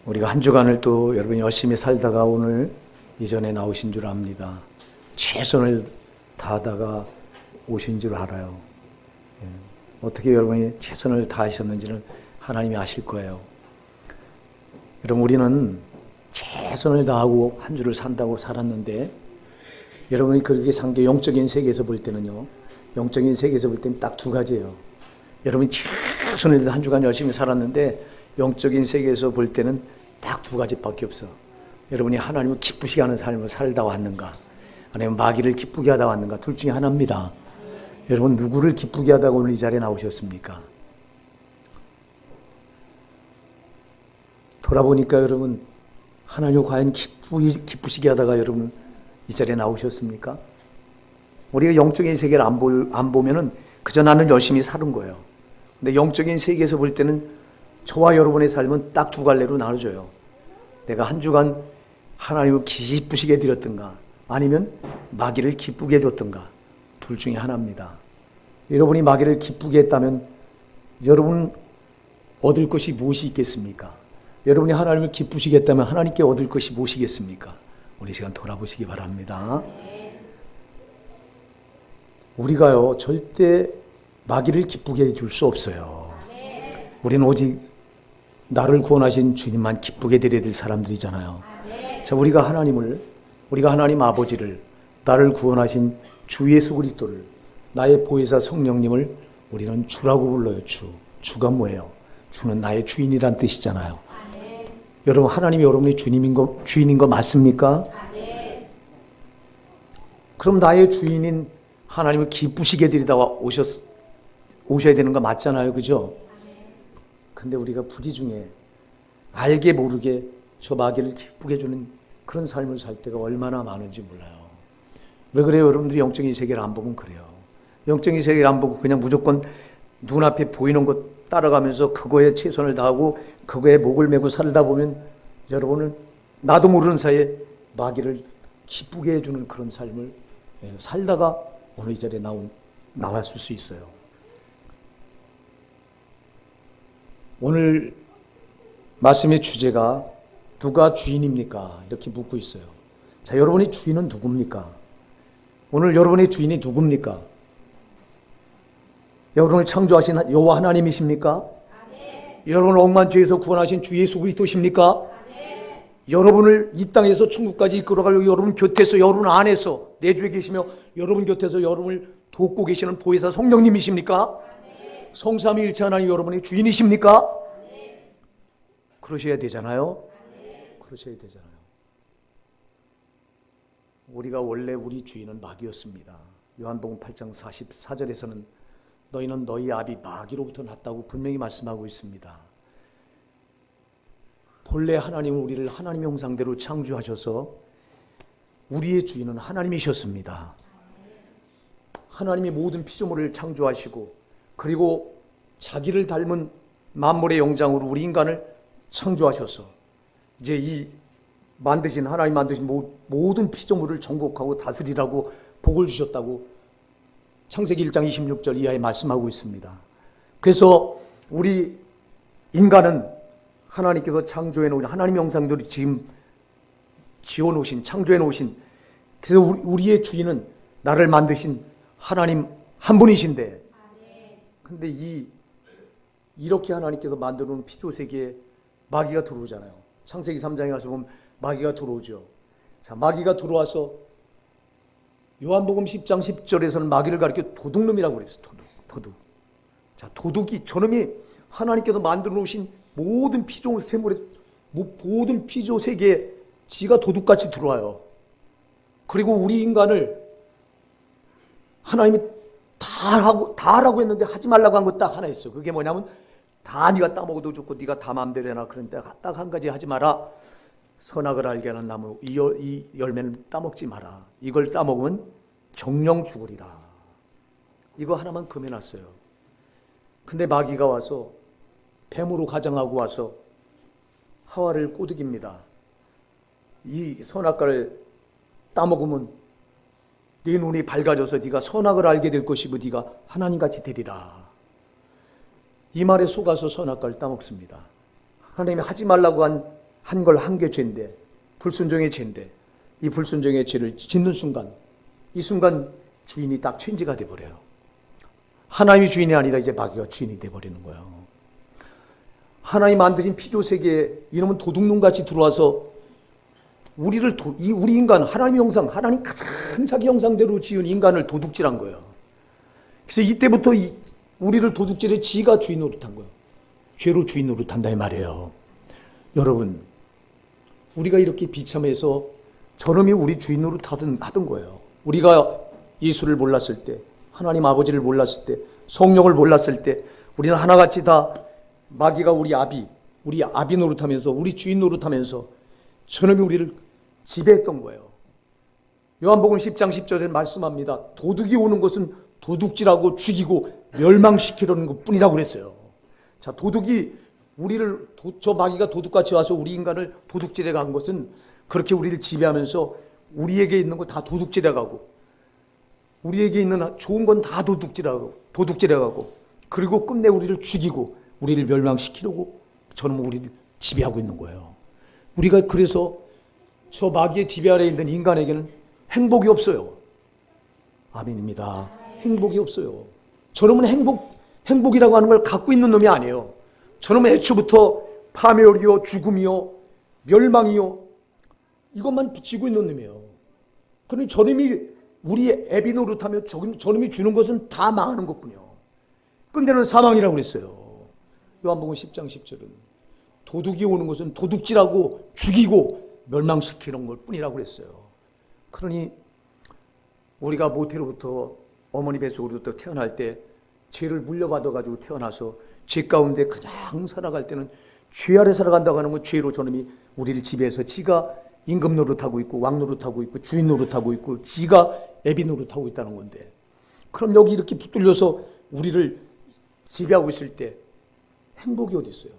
우리가 한 주간을 또 여러분 열심히 살다가 오늘 이전에 나오신 줄 압니다. 최선을 다하다가 오신 줄 알아요. 어떻게 여러분이 최선을 다하셨는지는 하나님이 아실 거예요. 여러분, 우리는 최선을 다하고 한 주를 산다고 살았는데, 여러분이 그렇게 산 게 영적인 세계에서 볼 때는요, 영적인 세계에서 볼 때는 딱 두 가지예요. 여러분이 최선을 다해서 한 주간 열심히 살았는데, 영적인 세계에서 볼 때는 딱 두 가지밖에 없어. 여러분이 하나님을 기쁘시게 하는 삶을 살다 왔는가, 아니면 마귀를 기쁘게 하다 왔는가, 둘 중에 하나입니다. 여러분, 누구를 기쁘게 하다가 오늘 이 자리에 나오셨습니까? 돌아보니까 여러분, 하나님을 과연 기쁘시게 하다가 여러분 이 자리에 나오셨습니까? 우리가 영적인 세계를 안 보면은 그저 나는 열심히 사는 거예요. 근데 영적인 세계에서 볼 때는 저와 여러분의 삶은 딱 두 갈래로 나눠져요. 내가 한 주간 하나님을 기쁘시게 드렸던가, 아니면 마귀를 기쁘게 해줬던가, 둘 중에 하나입니다. 여러분이 마귀를 기쁘게 했다면 여러분 얻을 것이 무엇이 있겠습니까? 여러분이 하나님을 기쁘시게 했다면 하나님께 얻을 것이 무엇이겠습니까? 오늘 이 시간 돌아보시기 바랍니다. 우리가요, 절대 마귀를 기쁘게 해줄 수 없어요. 우리는 오직 나를 구원하신 주님만 기쁘게 드려야 될 사람들이잖아요. 자, 우리가 하나님 아버지를, 나를 구원하신 주 예수 그리스도를, 나의 보혜사 성령님을 우리는 주라고 불러요. 주가 뭐예요? 주는 나의 주인이란 뜻이잖아요. 여러분, 하나님이 여러분의 주인인 거 맞습니까? 그럼 나의 주인인 하나님을 기쁘시게 드리다 오셔야 되는 거 맞잖아요. 그죠? 근데 우리가 부지 중에 알게 모르게 저 마귀를 기쁘게 해주는 그런 삶을 살 때가 얼마나 많은지 몰라요. 왜 그래요? 여러분들이 영적인 세계를 안 보면 그래요. 영적인 세계를 안 보고 그냥 무조건 눈앞에 보이는 것 따라가면서 그거에 최선을 다하고 그거에 목을 메고 살다 보면 여러분은 나도 모르는 사이에 마귀를 기쁘게 해주는 그런 삶을 살다가 오늘 이 자리에 나왔을 수 있어요. 오늘 말씀의 주제가 누가 주인입니까? 이렇게 묻고 있어요. 자, 여러분의 주인은 누굽니까? 오늘 여러분의 주인이 누굽니까? 여러분을 창조하신 여호와 하나님이십니까? 여러분을 억만죄에서 구원하신 주 예수 그리스도십니까? 여러분을 이 땅에서 천국까지 이끌어가려고 여러분 곁에서, 여러분 안에서, 내주에 계시며 여러분 곁에서 여러분을 돕고 계시는 보혜사 성령님이십니까? 성삼위일체 하나님 여러분의 주인이십니까? 그러셔야 되잖아요. 그러셔야 되잖아요. 우리가 원래 우리 주인은 마귀였습니다. 요한복음 8장 44절에서는 너희는 너희 아비 마귀로부터 났다고 분명히 말씀하고 있습니다. 본래 하나님은 우리를 하나님의 형상대로 창조하셔서 우리의 주인은 하나님이셨습니다. 하나님이 모든 피조물을 창조하시고, 그리고 자기를 닮은 만물의 영장으로 우리 인간을 창조하셔서 이제 이 하나님 만드신 모든 피조물을 정복하고 다스리라고 복을 주셨다고 창세기 1장 26절 이하에 말씀하고 있습니다. 그래서 우리 인간은 하나님께서 창조해 놓은 하나님의 형상대로 지금 지어놓으신, 창조해 놓으신, 그래서 우리의 주인은 나를 만드신 하나님 한 분이신데, 근데 이렇게 하나님께서 만들어 놓은 피조 세계에 마귀가 들어오잖아요. 창세기 3장에 가서 보면 마귀가 들어오죠. 자, 마귀가 들어와서 요한복음 10장 10절에서는 마귀를 가리켜 도둑놈이라고 그랬어요. 도둑. 자, 도둑이, 저놈이 하나님께서 만들어 놓으신 모든 피조 세물의 모든 피조 세계에 지가 도둑같이 들어와요. 그리고 우리 인간을 하나님이 다 하라고 했는데 하지 말라고 한 거 딱 하나 있어. 그게 뭐냐면 다 네가 따먹어도 좋고 네가 다 마음대로 해라. 그런데 딱 한 가지 하지 마라. 선악을 알게 하는 나무 이 열매는 따먹지 마라. 이걸 따먹으면 정령 죽으리라. 이거 하나만 금해놨어요. 근데 마귀가 와서 뱀으로 가장하고 와서 하와를 꼬드깁니다. 이 선악과를 따먹으면 네 눈이 밝아져서 네가 선악을 알게 될 것이고 네가 하나님같이 되리라. 이 말에 속아서 선악과를 따먹습니다. 하나님이 하지 말라고 한 한 걸 한 게 죄인데, 불순종의 죄인데, 이 불순종의 죄를 짓는 순간, 이 순간 주인이 딱 체인지가 돼버려요. 하나님이 주인이 아니라 이제 마귀가 주인이 돼버리는 거예요. 하나님 만드신 피조세계에 이놈은 도둑놈같이 들어와서 우리 인간, 하나님 형상, 하나님 가장 자기 형상대로 지은 인간을 도둑질한 거예요. 그래서 이때부터 우리를 도둑질해 지가 주인 노릇한 거예요. 죄로 주인 노릇한다 이 말이에요. 여러분, 우리가 이렇게 비참해서 저놈이 우리 주인 노릇하던 거예요. 우리가 예수를 몰랐을 때, 하나님 아버지를 몰랐을 때, 성령을 몰랐을 때, 우리는 하나같이 다 마귀가 우리 아비 노릇하면서, 우리 주인 노릇하면서 저놈이 우리를 지배했던 거예요. 요한복음 10장 10절에 말씀합니다. 도둑이 오는 것은 도둑질하고 죽이고 멸망시키려는 것뿐이라고 그랬어요. 자, 도둑이 저 마귀가 도둑같이 와서 우리 인간을 도둑질해 간 것은 그렇게 우리를 지배하면서 우리에게 있는 거 다 도둑질해 가고, 우리에게 있는 좋은 건 다 도둑질해 가고, 그리고 끝내 우리를 죽이고 우리를 멸망시키려고 저는 우리를 지배하고 있는 거예요. 우리가 그래서 저 마귀의 지배 아래에 있는 인간에게는 행복이 없어요. 아멘입니다. 행복이 없어요. 저놈은 행복이라고 하는 걸 갖고 있는 놈이 아니에요. 저놈은 애초부터 파멸이요, 죽음이요, 멸망이요, 이것만 붙이고 있는 놈이에요. 그러니 저놈이 우리의 애비 노릇하며 저놈이 주는 것은 다 망하는 것뿐이요. 끝내는 사망이라고 그랬어요. 요한복음 10장 10절은 도둑이 오는 것은 도둑질하고 죽이고 멸망시키는 것 뿐이라고 그랬어요. 그러니 우리가 모태로부터 어머니 뱃속으로부터 태어날 때 죄를 물려받아가지고 태어나서 죄 가운데 그냥 살아갈 때는 죄 아래 살아간다고 하는 건 죄로 저놈이 우리를 지배해서 지가 임금 노릇하고 있고 왕 노릇하고 있고 주인 노릇하고 있고 지가 애비 노릇하고 있다는 건데, 그럼 여기 이렇게 붙들려서 우리를 지배하고 있을 때 행복이 어디 있어요?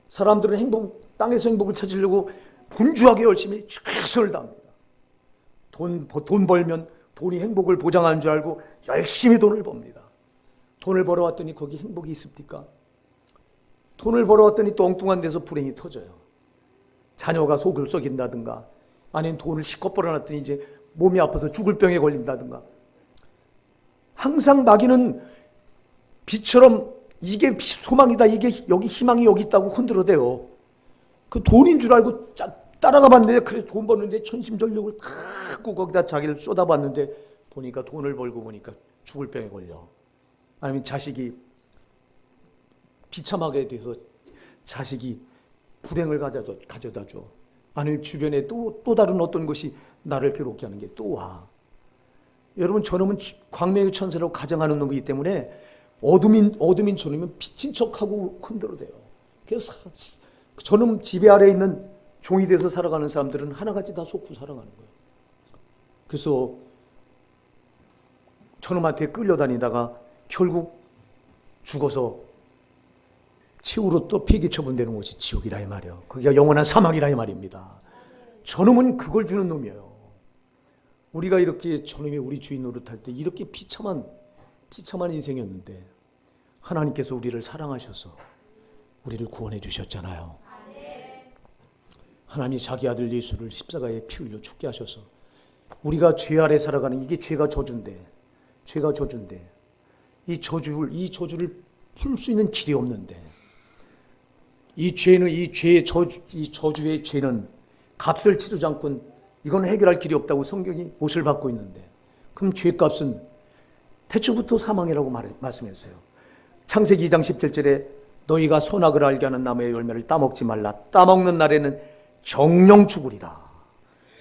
사람들은 땅에서 행복을 찾으려고 분주하게 열심히 최선을 다합니다. 돈 벌면 돈이 행복을 보장하는 줄 알고 열심히 돈을 법니다. 돈을 벌어왔더니 거기 행복이 있습니까? 돈을 벌어왔더니 또 엉뚱한 데서 불행이 터져요. 자녀가 속을 썩인다든가, 아니면 돈을 실컷 벌어놨더니 이제 몸이 아파서 죽을 병에 걸린다든가. 항상 마귀는 빛처럼 이게 소망이다, 이게 여기 희망이 여기 있다고 흔들어대요. 그 돈인 줄 알고 따라가 봤는데, 그래서 돈 버는데 천심전력을 다 갖고 거기다 자기를 쏟아봤는데 보니까 돈을 벌고 보니까 죽을 병에 걸려. 아니면 자식이 비참하게 돼서 자식이 불행을 가져다 줘. 아니면 주변에 또 다른 어떤 것이 나를 괴롭게 하는 게 또 와. 여러분, 저놈은 광명의 천사라고 가정하는 놈이기 때문에 어둠인 저놈은 빛인 척하고 흔들어대요. 그래서 저놈 지배 아래에 있는 종이 돼서 살아가는 사람들은 하나같이 다 속고 살아가는 거예요. 그래서 저놈한테 끌려다니다가 결국 죽어서 치우로 또 폐기 처분되는 곳이 지옥이라 이 말이에요. 거기가 영원한 사막이라 이 말입니다. 저놈은 그걸 주는 놈이에요. 우리가 이렇게 저놈이 우리 주인 노릇할 때 이렇게 비참한 인생이었는데 하나님께서 우리를 사랑하셔서 우리를 구원해 주셨잖아요. 하나님이 자기 아들 예수를 십자가에 피 흘려 죽게 하셔서 우리가 죄 아래 살아가는, 이게 죄가 저주인데 이 저주를 풀 수 있는 길이 없는데, 이 저주의 죄는 값을 치르지 않고는 이건 해결할 길이 없다고 성경이 못을 받고 있는데, 그럼 죄값은 태초부터 사망이라고 말씀했어요. 창세기 2장 17절에 너희가 선악을 알게 하는 나무의 열매를 따먹지 말라. 따먹는 날에는 정령 죽으리라.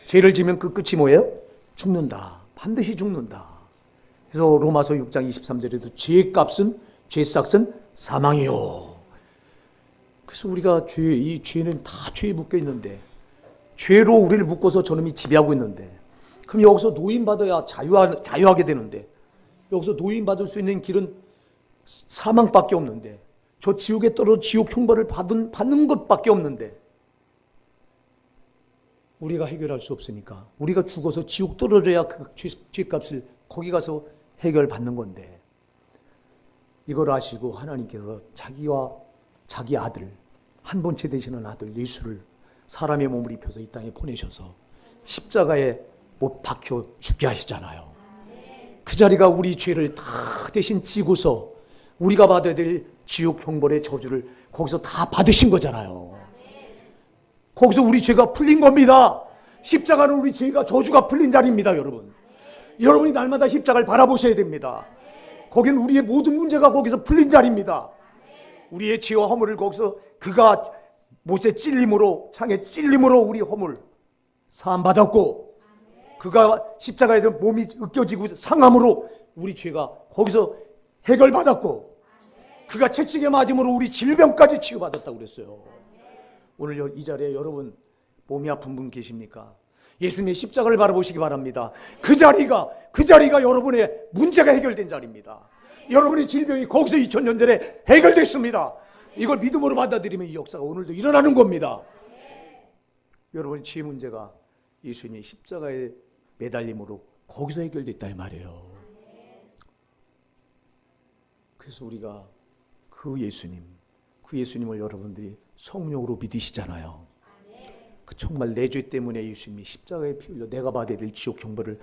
죄를 지면 그 끝이 뭐예요? 죽는다. 반드시 죽는다. 그래서 로마서 6장 23절에도 죄값은 사망이요. 그래서 우리가 이 죄는 다 죄에 묶여 있는데, 죄로 우리를 묶어서 저놈이 지배하고 있는데, 그럼 여기서 노인받아야 자유하게 되는데, 여기서 노인받을 수 있는 길은 사망밖에 없는데, 저 지옥에 떨어져 지옥 형벌을 받는 것밖에 없는데, 우리가 해결할 수 없으니까 우리가 죽어서 지옥 떨어져야 그 죄값을 거기 가서 해결받는 건데, 이걸 아시고 하나님께서 자기와 자기 아들, 한 번째 되시는 아들 예수를 사람의 몸을 입혀서 이 땅에 보내셔서 십자가에 못 박혀 죽게 하시잖아요. 그 자리가 우리 죄를 다 대신 지고서 우리가 받아야 될 지옥 형벌의 저주를 거기서 다 받으신 거잖아요. 거기서 우리 죄가 풀린 겁니다. 십자가는 우리 죄가 저주가 풀린 자리입니다, 여러분. 여러분이 날마다 십자가를 바라보셔야 됩니다. 거기는 우리의 모든 문제가 거기서 풀린 자리입니다. 우리의 죄와 허물을 거기서 그가 못에 찔림으로, 창에 찔림으로 우리 허물 사함 받았고, 그가 십자가에 몸이 으깨지고 상함으로 우리 죄가 거기서 해결받았고, 그가 채찍에 맞음으로 우리 질병까지 치유받았다고 그랬어요. 오늘 이 자리에 여러분 몸이 아픈 분 계십니까? 예수님의 십자가를 바라보시기 바랍니다. 그 자리가 여러분의 문제가 해결된 자리입니다. 여러분의 질병이 거기서 2000년 전에 해결됐습니다. 이걸 믿음으로 받아들이면 이 역사가 오늘도 일어나는 겁니다. 여러분의 죄 문제가 예수님의 십자가에 매달림으로 거기서 해결됐다 이 말이에요. 그래서 우리가 그 예수님을 여러분들이 성령으로 믿으시잖아요. 그 정말 내 죄 때문에 예수님이 십자가에 피 흘려 내가 받아야 될 지옥 형벌을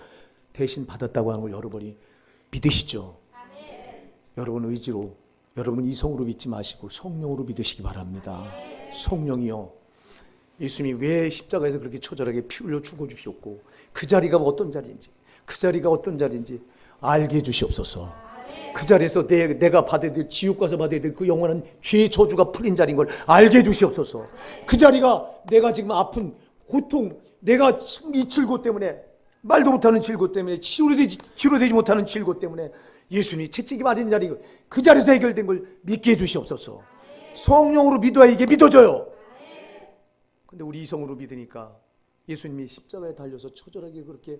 대신 받았다고 하는 걸 여러분이 믿으시죠? 여러분 의지로, 여러분 이성으로 믿지 마시고 성령으로 믿으시기 바랍니다. 성령이요, 예수님이 왜 십자가에서 그렇게 처절하게 피 흘려 죽어주셨고 그 자리가 어떤 자리인지 알게 해주시옵소서. 그 자리에서 내가 받아야 될, 지옥 가서 받아야 될 그 영원한 죄의 저주가 풀린 자리인 걸 알게 해주시옵소서. 그 자리가 내가 지금 아픈 고통, 내가 이 질고 때문에, 말도 못하는 질고 때문에, 치료되지 못하는 질고 때문에 예수님이 채찍이 맞은 자리, 그 자리에서 해결된 걸 믿게 해주시옵소서. 성령으로 믿어야 이게 믿어져요. 근데 우리 이성으로 믿으니까 예수님이 십자가에 달려서 처절하게 그렇게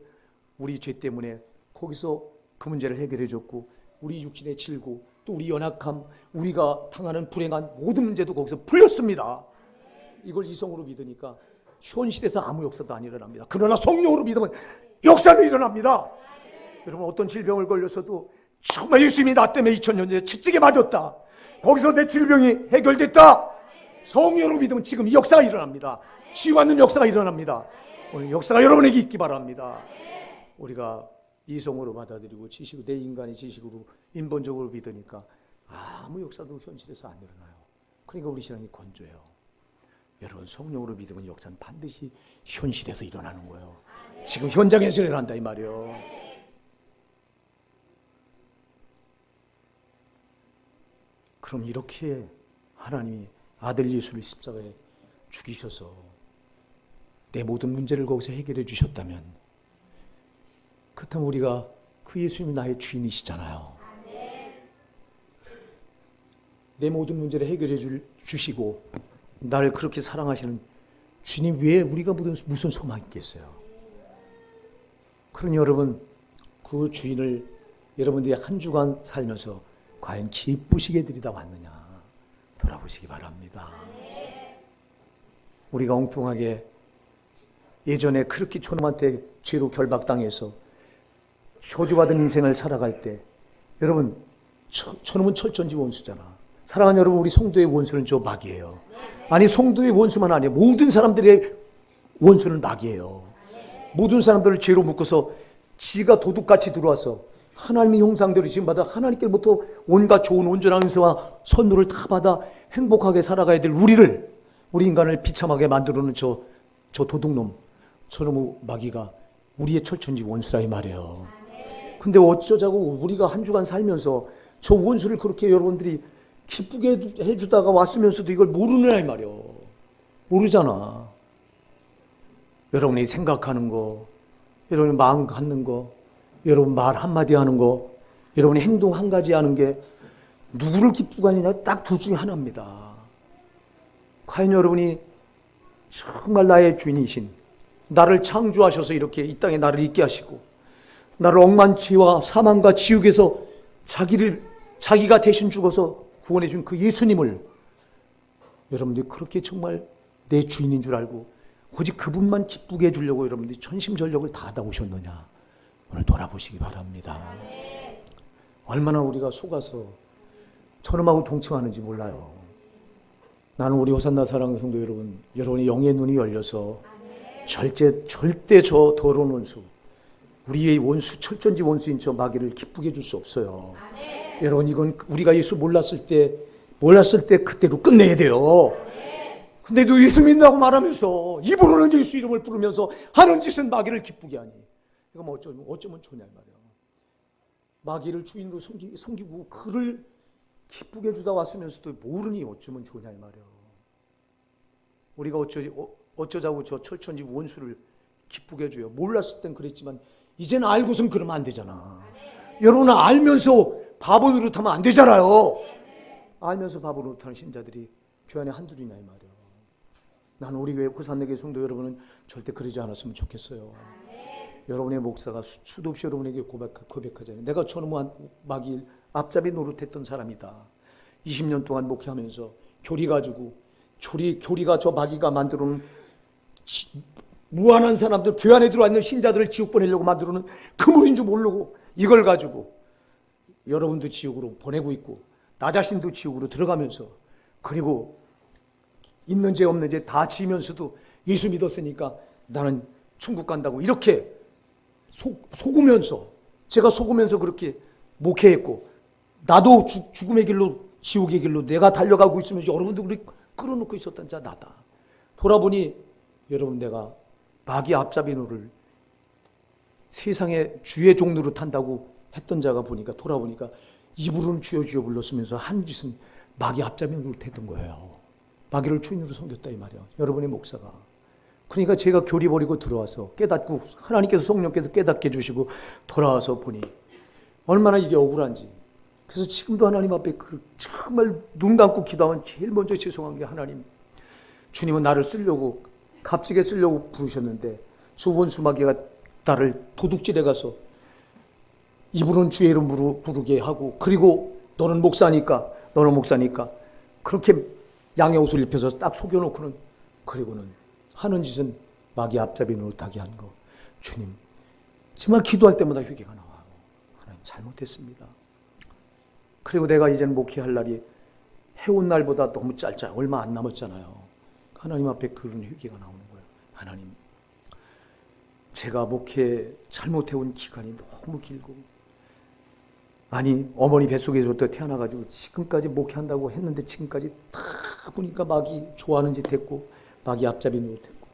우리 죄 때문에 거기서 그 문제를 해결해 줬고, 우리 육신의 질고, 또 우리 연약함, 우리가 당하는 불행한 모든 문제도 거기서 풀렸습니다. 이걸 이성으로 믿으니까 현실에서 아무 역사도 안 일어납니다. 그러나 성령으로 믿으면 역사는 일어납니다. 여러분, 어떤 질병을 걸려서도 정말 예수님이 나 때문에 2000년 전에 채찍에 맞았다, 거기서 내 질병이 해결됐다, 성령으로 믿으면 지금 이 역사가 일어납니다. 치유받는 역사가 일어납니다. 오늘 역사가 여러분에게 있기 바랍니다. 우리가 이성으로 받아들이고 지식으로, 내 인간의 지식으로 인본적으로 믿으니까 아무 역사도 현실에서 안 일어나요. 그러니까 우리 신앙이 건조해요. 여러분, 성령으로 믿으면 역사는 반드시 현실에서 일어나는 거예요. 지금 현장에서 일어난다 이 말이에요. 그럼 이렇게 하나님이 아들 예수를 십자가에 죽이셔서 내 모든 문제를 거기서 해결해 주셨다면, 그렇다면 우리가 그 예수님이 나의 주인이시잖아요. 내 모든 문제를 해결해 주시고 나를 그렇게 사랑하시는 주님 위에 우리가 무슨 소망이 있겠어요? 그러니 여러분, 그 주인을 여러분들이 한 주간 살면서 과연 기쁘시게 드리다 왔느냐 돌아보시기 바랍니다. 우리가 엉뚱하게 예전에 그렇게 저놈한테 죄로 결박당해서 저주받은 인생을 살아갈 때, 여러분, 저놈은 철천지 원수잖아. 사랑하는 여러분, 우리 성도의 원수는 저 마귀예요. 아니, 성도의 원수만 아니에요. 모든 사람들의 원수는 마귀예요. 모든 사람들을 죄로 묶어서 지가 도둑같이 들어와서 하나님의 형상대로 지금 받아 하나님께로부터 온갖 좋은 온전한 은혜와 선물을 다 받아 행복하게 살아가야 될 우리 인간을 비참하게 만들어놓은 저 도둑놈, 저놈의 마귀가 우리의 철천지 원수라 이 말이에요. 근데 어쩌자고 우리가 한 주간 살면서 저 원수를 그렇게 여러분들이 기쁘게 해주다가 왔으면서도 이걸 모르느냐 이 말이에요. 모르잖아. 여러분이 생각하는 거, 여러분이 마음 갖는 거, 여러분 말 한마디 하는 거, 여러분이 행동 한 가지 하는 게 누구를 기쁘게 하느냐, 딱 둘 중에 하나입니다. 과연 여러분이 정말 나의 주인이신, 나를 창조하셔서 이렇게 이 땅에 나를 있게 하시고 나를 억만 죄와 사망과 지옥에서 자기가 대신 죽어서 구원해 준 그 예수님을 여러분들이 그렇게 정말 내 주인인 줄 알고 오직 그분만 기쁘게 해주려고 여러분들이 전심전력을 다하다 오셨느냐, 오늘 돌아보시기 바랍니다. 얼마나 우리가 속아서 저놈하고 동침하는지 몰라요. 나는 우리 호산나 사랑하는 성도 여러분, 여러분의 영의 눈이 열려서 절대 저 더러운 원수, 우리의 원수, 철전지 원수인 저 마귀를 기쁘게 해줄 수 없어요. 여러분, 이건 우리가 예수 몰랐을 때 그때로 끝내야 돼요. 근데 너 예수 믿는다고 말하면서 입으로는 예수 이름을 부르면서 하는 짓은 마귀를 기쁘게 하니, 이거 뭐 어쩌면 좋냐 말이야. 마귀를 주인으로 섬기고 그를 기쁘게 해주다 왔으면서도 모르니 어쩌면 좋냐 말이야. 우리가 어쩌자고 저 철천지 원수를 기쁘게 해줘요. 몰랐을 땐 그랬지만 이제는 알고선 그러면 안 되잖아. 여러분은 알면서 바보 노릇하면 안 되잖아요. 알면서 바보 노릇하는 신자들이 교회 안에 한둘이냐 이 말이야. 나는 우리 교회 호산내교 성도 여러분은 절대 그러지 않았으면 좋겠어요. 여러분의 목사가 수도 없이 여러분에게 고백하잖아요. 내가 저놈한 마귀 앞잡이 노릇했던 사람이다. 20년 동안 목회하면서 교리가 저 마귀가 만들어놓은 무한한 사람들, 교회 안에 들어와 있는 신자들을 지옥 보내려고 만들어놓은 그물인 줄 모르고 이걸 가지고 여러분도 지옥으로 보내고 있고 나 자신도 지옥으로 들어가면서, 그리고 있는 죄 없는 죄 다 지면서도 예수 믿었으니까 나는 천국 간다고 이렇게 속으면서, 제가 속으면서 그렇게 목회했고, 나도 죽음의 길로 지옥의 길로 내가 달려가고 있으면서 여러분도 그렇게 끌어놓고 있었던 자 나다. 돌아보니 여러분, 내가 마귀 앞잡이 노를 세상의 주의 종로로 탄다고 했던 자가 돌아보니까 입으로는 주여 주여 불렀으면서 한 짓은 마귀 앞잡이 노릇 했던 거예요. 마귀를 주인으로 섬겼다 이 말이야, 여러분의 목사가. 그러니까 제가 교리 버리고 들어와서 깨닫고 하나님께서 성령께서 깨닫게 해주시고 돌아와서 보니 얼마나 이게 억울한지. 그래서 지금도 하나님 앞에 정말 눈 감고 기도하면 제일 먼저 죄송한 게, 하나님, 주님은 나를 쓰려고 값지게 쓰려고 부르셨는데 저 원수 마귀가 나를 도둑질해 가서 입으로는 주의 이름 부르게 하고, 그리고 너는 목사니까 그렇게 양의 옷을 입혀서 딱 속여놓고는, 그리고는 하는 짓은 마귀 앞잡이 노릇하게 한 거. 주님, 정말 기도할 때마다 회개가 나와요. 하나님, 잘못했습니다. 그리고 내가 이제는 목회할 날이 해온 날보다 너무 얼마 안 남았잖아요. 하나님 앞에 그런 회개가 나오는 거예요. 하나님, 제가 목회 잘못해온 기간이 너무 길고, 아니 어머니 뱃속에서부터 태어나가지고 지금까지 목회한다고 했는데 지금까지 다 보니까 마귀 좋아하는 짓 했고 마귀 앞잡이 노릇했고,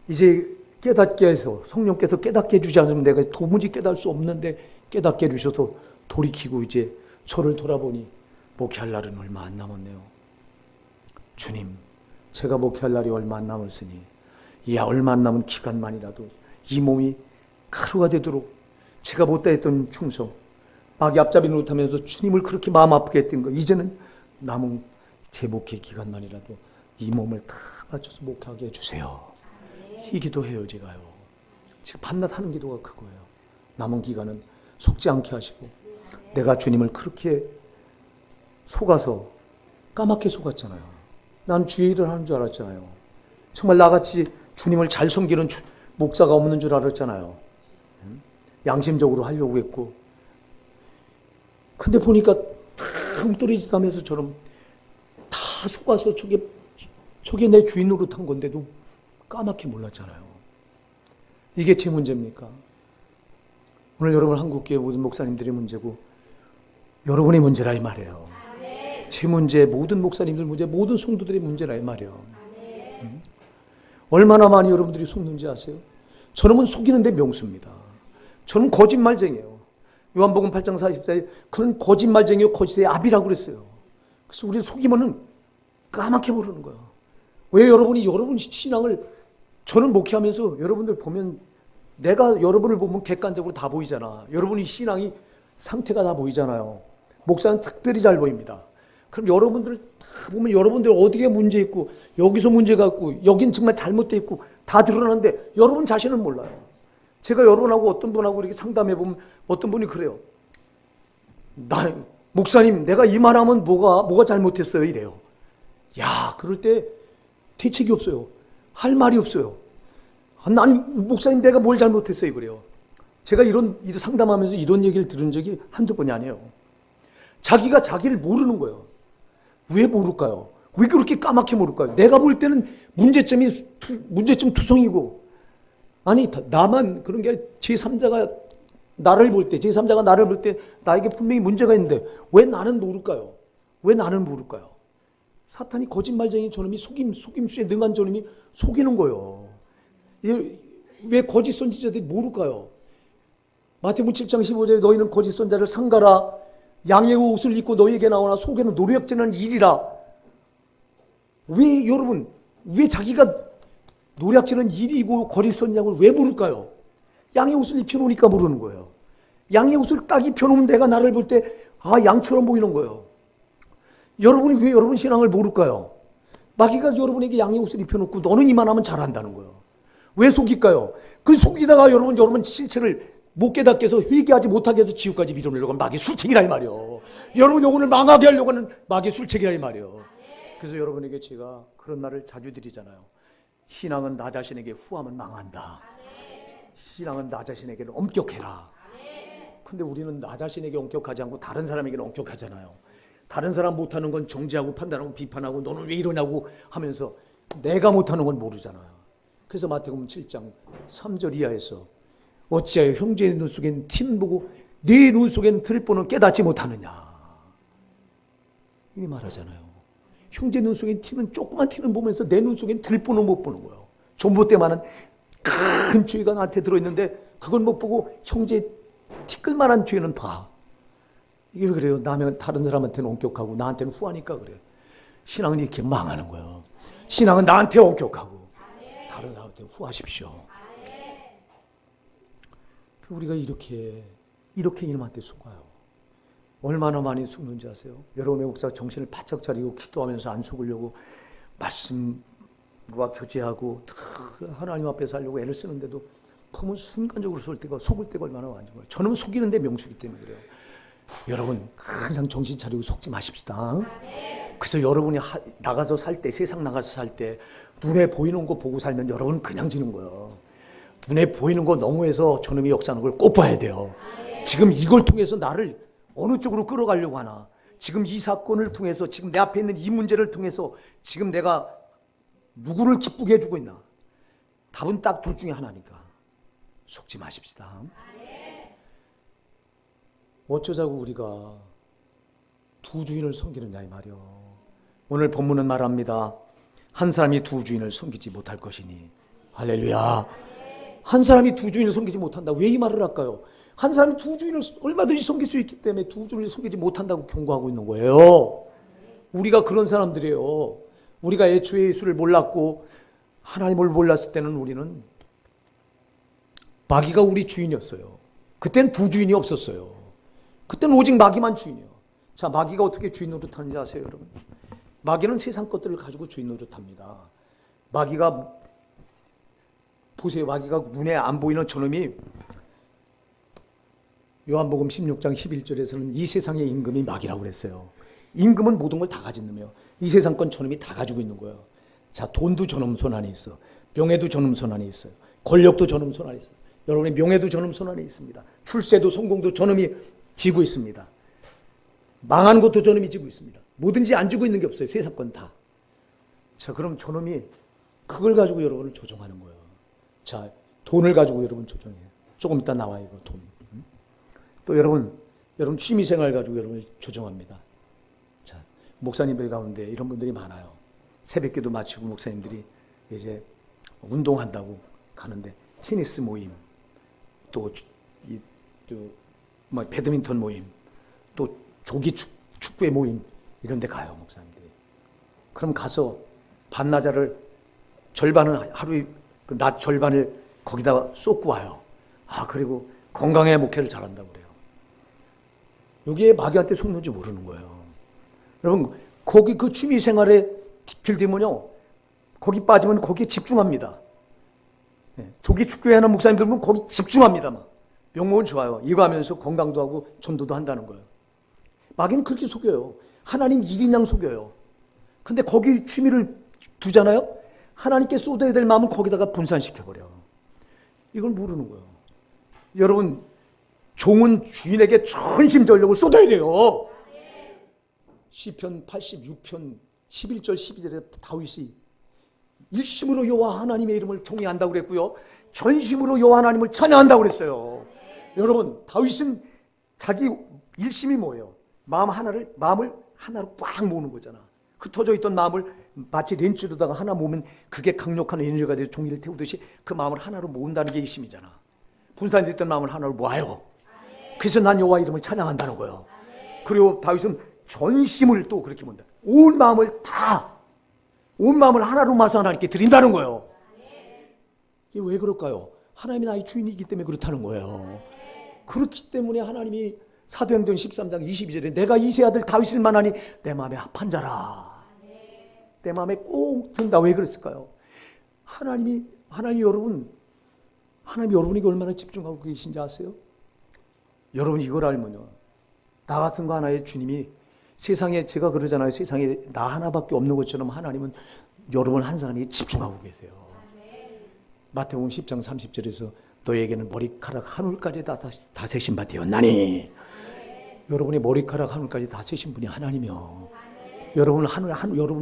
이제 깨닫게 해서 성령께서 깨닫게 해주지 않으면 내가 도무지 깨달을 수 없는데 깨닫게 해주셔서 돌이키고 이제 저를 돌아보니 목회할 날은 얼마 안 남았네요. 주님, 제가 목회할 날이 얼마 안 남았으니 얼마 안 남은 기간만이라도 이 몸이 가루가 되도록 제가 못다했던 충성, 마귀 앞잡이 노릇하면서 주님을 그렇게 마음 아프게 했던 거, 이제는 남은 제 목회 기간만이라도 이 몸을 다 맞춰서 목회하게 해주세요. 이 기도해요. 제가 밤낮 하는 기도가 그거예요. 남은 기간은 속지 않게 하시고, 내가 주님을 그렇게 속아서 까맣게 속았잖아요. 난 주의 일을 하는 줄 알았잖아요. 정말 나같이 주님을 잘 섬기는 목사가 없는 줄 알았잖아요. 양심적으로 하려고 했고, 근데 보니까 다 흠떨어지다면서처럼 다 속아서 저게 내 주인 노릇한 건데도 까맣게 몰랐잖아요. 이게 제 문제입니까? 오늘 여러분 한국교회 모든 목사님들의 문제고 여러분의 문제라 이 말이에요. 제 문제, 모든 목사님들 문제, 모든 성도들의 문제라 이 말이에요. 얼마나 많이 여러분들이 속는지 아세요? 저놈은 속이는데 명수입니다. 저놈은 거짓말쟁이에요. 요한복음 8장 44에 그는 거짓말쟁이요 거짓의 압이라고 그랬어요. 그래서 우리 속이면은 까맣게 모르는 거야. 왜 여러분 신앙을, 저는 목회하면서 여러분들 보면 내가 여러분을 보면 객관적으로 다 보이잖아. 여러분이 신앙이 상태가 다 보이잖아요. 목사는 특별히 잘 보입니다. 그럼 여러분들 다 보면 여러분들 어디에 문제 있고 여기서 문제가 있고 여긴 정말 잘못돼 있고 다 드러나는데 여러분 자신은 몰라요. 제가 여러분하고 어떤 분하고 이렇게 상담해 보면 어떤 분이 그래요. 목사님, 내가 이 말하면 뭐가 잘못했어요? 이래요. 야, 그럴 때 대책이 없어요. 할 말이 없어요. 난 목사님 내가 뭘 잘못했어요? 그래요. 제가 이런 상담하면서 이런 얘기를 들은 적이 한두 번이 아니에요. 자기가 자기를 모르는 거예요. 왜 모를까요? 왜 그렇게 까맣게 모를까요? 내가 볼 때는 문제점 투성이고, 아니 나만 그런 게 아니라 제3자가 나를 볼 때 나에게 분명히 문제가 있는데 왜 나는 모를까요? 왜 나는 모를까요? 사탄이 거짓말쟁이 저놈이 속임수에 능한 저놈이 속이는 거예요. 왜 거짓 선지자들이 모를까요? 마태복음 7장 15절에 너희는 거짓 선자를 상가라 양의 옷을 입고 너희에게 나오나 속에는 노략질하는 일이라. 왜 여러분 왜 자기가 노략질하는 일이고 거짓 선자를 왜 모를까요? 양의 옷을 입혀놓으니까 모르는 거예요. 양의 옷을 딱 입혀놓으면 내가 나를 볼 때 양처럼 보이는 거예요. 여러분이 왜 여러분 신앙을 모를까요? 마귀가 여러분에게 양의 옷을 입혀놓고 너는 이만하면 잘한다는 거예요. 왜 속일까요? 그 속이다가 여러분 실체를 못 깨닫게 해서 회개하지 못하게 해서 지옥까지 밀어내려고 하는 마귀의 술책이라 이 말이에요. 여러분 영혼을 망하게 하려고 하는 마귀의 술책이라 이 말이에요. 그래서 여러분에게 제가 그런 말을 자주 드리잖아요. 신앙은 나 자신에게 후하면 망한다. 신앙은 나 자신에게는 엄격해라. 근데 우리는 나 자신에게 엄격하지 않고 다른 사람에게는 엄격하잖아요. 다른 사람 못하는 건 정죄하고 판단하고 비판하고 너는 왜 이러냐고 하면서 내가 못하는 건 모르잖아요. 그래서 마태복음 7장 3절 이하에서 어찌하여 형제의 눈 속엔 tin 보고 네 눈 속엔 틀보는 깨닫지 못하느냐. 이미 말하잖아요. 형제 눈 속엔 티는 조그만 티는 보면서 내 눈 속엔 틀보는 못 보는 거예요. 전봇대만한 큰 죄가 나한테 들어있는데 그건 못 보고 형제 티끌만한 죄는 봐. 이게 왜 그래요? 나면 다른 사람한테는 엄격하고 나한테는 후하니까 그래요. 신앙은 이렇게 망하는 거예요. 신앙은 나한테 엄격하고 다른 사람한테 후하십시오. 우리가 이렇게 이놈한테 속아요. 얼마나 많이 속는지 아세요? 여러분의 목사 정신을 바짝 차리고 기도하면서 안 속으려고 말씀과 교제하고 하나님 앞에서 하려고 애를 쓰는데도 보면 순간적으로 속을 때가 얼마나 많은 거예요. 저는 속이는데 명수기 때문에 그래요. 여러분 항상 정신 차리고 속지 마십시다. 그래서 여러분이 나가서 살 때, 세상 나가서 살 때 눈에 보이는 거 보고 살면 여러분 그냥 지는 거예요. 눈에 보이는 거 너무해서 저놈이 역사하는 걸 꼭 봐야 돼요. 지금 이걸 통해서 나를 어느 쪽으로 끌어가려고 하나. 지금 이 사건을 통해서 지금 내 앞에 있는 이 문제를 통해서 지금 내가 누구를 기쁘게 해주고 있나. 답은 딱 둘 중에 하나니까 속지 마십시다. 어쩌자고 우리가 두 주인을 섬기느냐 이 말이요. 오늘 본문은 말합니다. 한 사람이 두 주인을 섬기지 못할 것이니. 할렐루야. 한 사람이 두 주인을 섬기지 못한다. 왜 이 말을 할까요? 한 사람이 두 주인을 얼마든지 섬길 수 있기 때문에 두 주인을 섬기지 못한다고 경고하고 있는 거예요. 우리가 그런 사람들이에요. 우리가 애초에 예수를 몰랐고 하나님을 몰랐을 때는 우리는 마귀가 우리 주인이었어요. 그때는 두 주인이 없었어요. 그때는 오직 마귀만 주인이에요. 자, 마귀가 어떻게 주인 노릇하는지 아세요, 여러분? 마귀는 세상 것들을 가지고 주인 노릇합니다. 마귀가 보세요. 마귀가 눈에 안 보이는 저놈이 요한복음 16장 11절에서는 이 세상의 임금이 마귀라고 그랬어요. 임금은 모든 걸 다 가진 놈이에요. 이 세상 건 저놈이 다 가지고 있는 거예요. 자, 돈도 저놈 손 안에 있어. 명예도 저놈 손 안에 있어요. 권력도 저놈 손 안에 있어요. 여러분의 명예도 저놈 손 안에 있습니다. 출세도 성공도 저놈이 지고 있습니다. 망한 것도 저놈이 지고 있습니다. 뭐든지 안 지고 있는 게 없어요. 세상 건 다. 자, 그럼 저놈이 그걸 가지고 여러분을 조종하는 거예요. 자, 돈을 가지고 여러분 조종해요. 조금 이따 나와요, 이거 돈. 또 여러분 취미생활 가지고 여러분을 조종합니다. 자, 목사님들 가운데 이런 분들이 많아요. 새벽기도 마치고 목사님들이 이제 운동한다고 가는데 테니스 모임, 또 배드민턴 모임, 또 조기 축구의 모임 이런 데 가요, 목사님들이. 그럼 가서 반나절을 절반은 하루에 그 낮 절반을 거기다가 쏟고 와요. 그리고 건강의 목회를 잘한다고 그래요. 여기에 마귀한테 속는지 모르는 거예요. 여러분, 거기 그 취미 생활에 들되면요, 거기 빠지면 거기에 집중합니다. 조기 축구회 하는 목사님들 보면 거기 집중합니다. 막. 명목은 좋아요. 이거 하면서 건강도 하고 전도도 한다는 거예요. 마귀는 그렇게 속여요. 하나님 일인양 속여요. 근데 거기 취미를 두잖아요. 하나님께 쏟아야 될 마음은 거기다가 분산시켜버려. 이걸 모르는 거예요. 여러분, 종은 주인에게 전심전력을 쏟아야 돼요. 시편 86편 11절 12절에 다윗이 일심으로 여호와 하나님의 이름을 경외한다고 그랬고요, 전심으로 여호와 하나님을 찬양한다고 그랬어요. 여러분, 다윗은 자기 일심이 뭐예요? 마음을 하나로 꽉 모으는 거잖아. 흩어져 있던 마음을 마치 렌치로다가 하나 모으면 그게 강력한 에너지가 되어 종이를 태우듯이 그 마음을 하나로 모은다는 게 일심이잖아. 분산됐던 마음을 하나로 모아요. 그래서 난 여호와 이름을 찬양한다는 거예요. 그리고 다윗은 전심을 또 그렇게 본다. 온 마음을 하나로 마서 하나님께 드린다는 거예요. 이게 왜 그럴까요? 하나님이 나의 주인이기 때문에 그렇다는 거예요. 그렇기 때문에 하나님이 사도행전 13장 22절에 내가 이세 아들 다윗을 만하니 내 마음에 합한 자라. 내 마음에 꼭 든다. 왜 그랬을까요? 하나님이 여러분에게 얼마나 집중하고 계신지 아세요? 여러분 이걸 알면요, 나 같은 거 하나의 주님이 세상에, 제가 그러잖아요, 세상에 나 하나밖에 없는 것처럼 하나님은 여러분 한 사람이 집중하고 계세요. 마태복음 10장 30절에서 너에게는 머리카락 한 올까지 다 세신 바 되었나니. 여러분의 머리카락 한 올까지 다 세신 분이 하나님이요. 여러분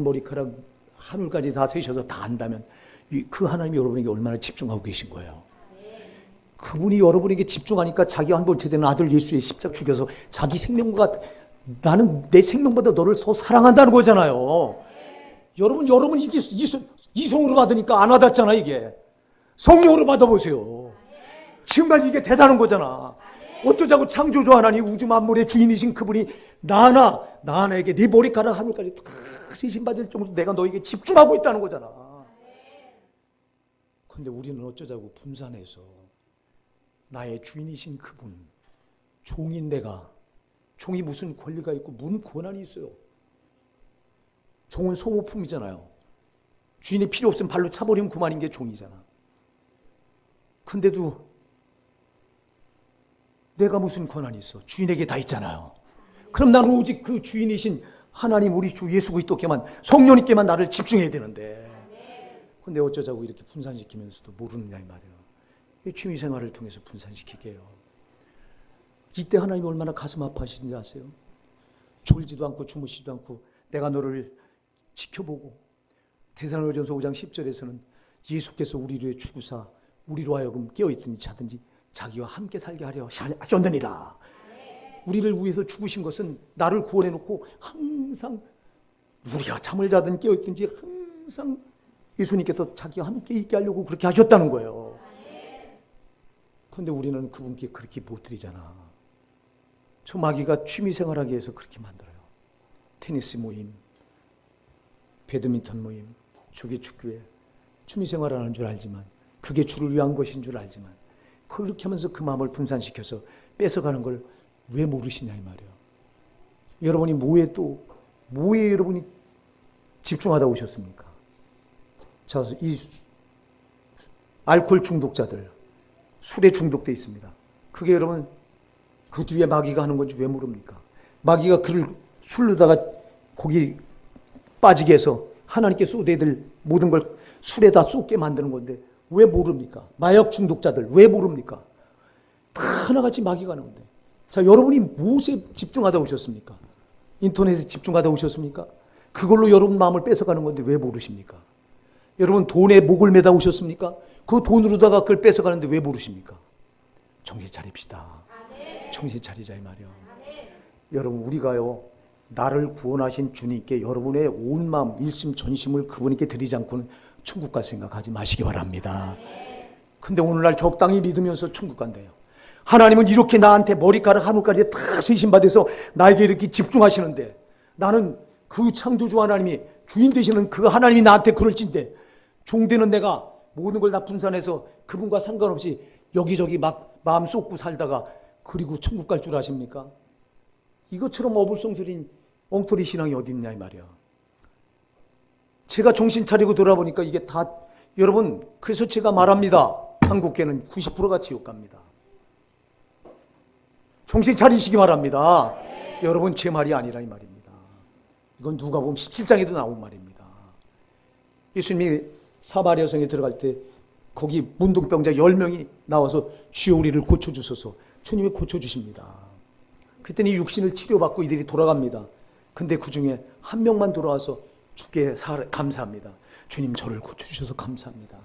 머리카락 한 올까지 다 세셔서 다 안다면 그 하나님이 여러분에게 얼마나 집중하고 계신 거예요. 그분이 여러분에게 집중하니까 자기 한 번 제대로 아들 예수의 십자가 죽여서 자기 생명과, 나는 내 생명보다 너를 더 사랑한다는 거잖아요. 여러분 이게 이성으로 받으니까 안 와닿잖아. 이게 성령으로 받아보세요. 지금까지 이게 대단한 거잖아. 어쩌자고 창조주 하나님, 우주 만물의 주인이신 그분이 나 하나에게 네 머리카락 하늘까지 다 세신 받을 정도로 내가 너에게 집중하고 있다는 거잖아. 그런데 우리는 어쩌자고 분산해서 나의 주인이신 그분, 종인 내가, 종이 무슨 권리가 있고 무슨 권한이 있어요? 종은 소모품이잖아요. 주인이 필요 없으면 발로 차버리면 그만인 게 종이잖아. 근데도 내가 무슨 권한이 있어? 주인에게 다 있잖아요. 그럼 나는 오직 그 주인이신 하나님 우리 주 예수 그리스도께만, 성령님께만 나를 집중해야 되는데, 근데 어쩌자고 이렇게 분산시키면서도 모르느냐 이 말이에요. 이 취미생활을 통해서 분산시키게 해요. 이때 하나님이 얼마나 가슴 아파하시는지 아세요? 졸지도 않고 주무시지도 않고 내가 너를 지켜보고, 데살로니가전서 5장 10절에서는 예수께서 우리를 위해 죽으사 우리로 하여금 깨어있든지 자든지 자기와 함께 살게 하려 하셨느니라. 우리를 위해서 죽으신 것은 나를 구원해 놓고 항상 우리가 잠을 자든 깨어있든지 항상 예수님께서 자기와 함께 있게 하려고 그렇게 하셨다는 거예요. 그런데 우리는 그분께 그렇게 못 드리잖아. 저 마귀가 취미생활하기 위해서 그렇게 만들어요. 테니스 모임, 배드민턴 모임, 조기축구회, 취미생활하는 줄 알지만 그게 주를 위한 것인 줄 알지만 그렇게 하면서 그 마음을 분산시켜서 뺏어가는 걸 왜 모르시냐 이 말이에요. 여러분이 뭐에 여러분이 집중하다 오셨습니까? 자, 이 알코올 중독자들, 술에 중독돼 있습니다. 그게 여러분 그 뒤에 마귀가 하는 건지 왜 모릅니까? 마귀가 그를 술로다가 거기 빠지게 해서 하나님께 쏟아야 될 모든 걸 술에다 쏟게 만드는 건데 왜 모릅니까? 마약 중독자들 왜 모릅니까? 다 하나같이 마귀가 하는 건데. 자, 여러분이 무엇에 집중하다 오셨습니까? 인터넷에 집중하다 오셨습니까? 그걸로 여러분 마음을 뺏어가는 건데 왜 모르십니까? 여러분 돈에 목을 매다 오셨습니까? 그 돈으로다가 그걸 뺏어가는데 왜 모르십니까? 정신 차립시다. 정신 차리자 이 말이야. 여러분 우리가요, 나를 구원하신 주님께 여러분의 온 마음 일심 전심을 그분께 드리지 않고는 천국 갈 생각하지 마시기 바랍니다. 근데 오늘날 적당히 믿으면서 천국 간대요. 하나님은 이렇게 나한테 머리카락 한 올까지 다 세신받아서 나에게 이렇게 집중하시는데, 나는 그 창조주 하나님이 주인 되시는 그 하나님이 나한테 그럴진데 종되는 내가 모든 걸 다 분산해서 그분과 상관없이 여기저기 막 마음 쏟고 살다가 그리고 천국 갈 줄 아십니까? 이것처럼 어불성설인 엉터리 신앙이 어디 있냐 이 말이야. 제가 정신 차리고 돌아보니까 이게 다, 여러분, 그래서 제가 말합니다. 한국계는 90%가 지옥 갑니다. 정신 차리시기 바랍니다. 여러분 제 말이 아니라 이 말입니다. 이건 누가 보면 17장에도 나온 말입니다. 예수님이 사마리아 성에 들어갈 때 거기 문둥병자 10명이 나와서 주여 우리를 고쳐주소서. 주님이 고쳐주십니다. 그랬더니 육신을 치료받고 이들이 돌아갑니다. 근데 그 중에 한 명만 돌아와서 주께 감사합니다. 주님 저를 고쳐주셔서 감사합니다.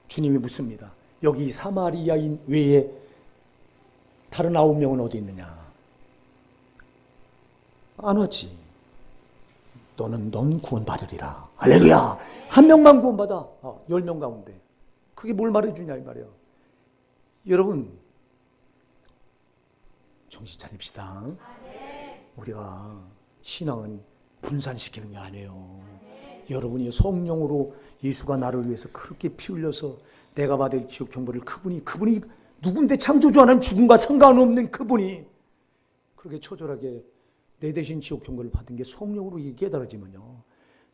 주님이 묻습니다. 여기 사마리아인 외에 다른 9명은 어디 있느냐? 안 왔지. 넌 구원받으리라. 할렐루야. 한 명만 구원받아. 10명 가운데. 그게 뭘 말해주냐 이 말이에요. 여러분 정신 차립시다. 우리가 신앙은 분산시키는 게 아니에요. 여러분이 성령으로 예수가 나를 위해서 그렇게 피 흘려서 내가 받을 지옥 형벌을 그분이 누군데 창조주 하나님 죽음과 상관없는 그분이 그렇게 처절하게 내 대신 지옥 형벌을 받은 게 성령으로 이게 깨달아지면요.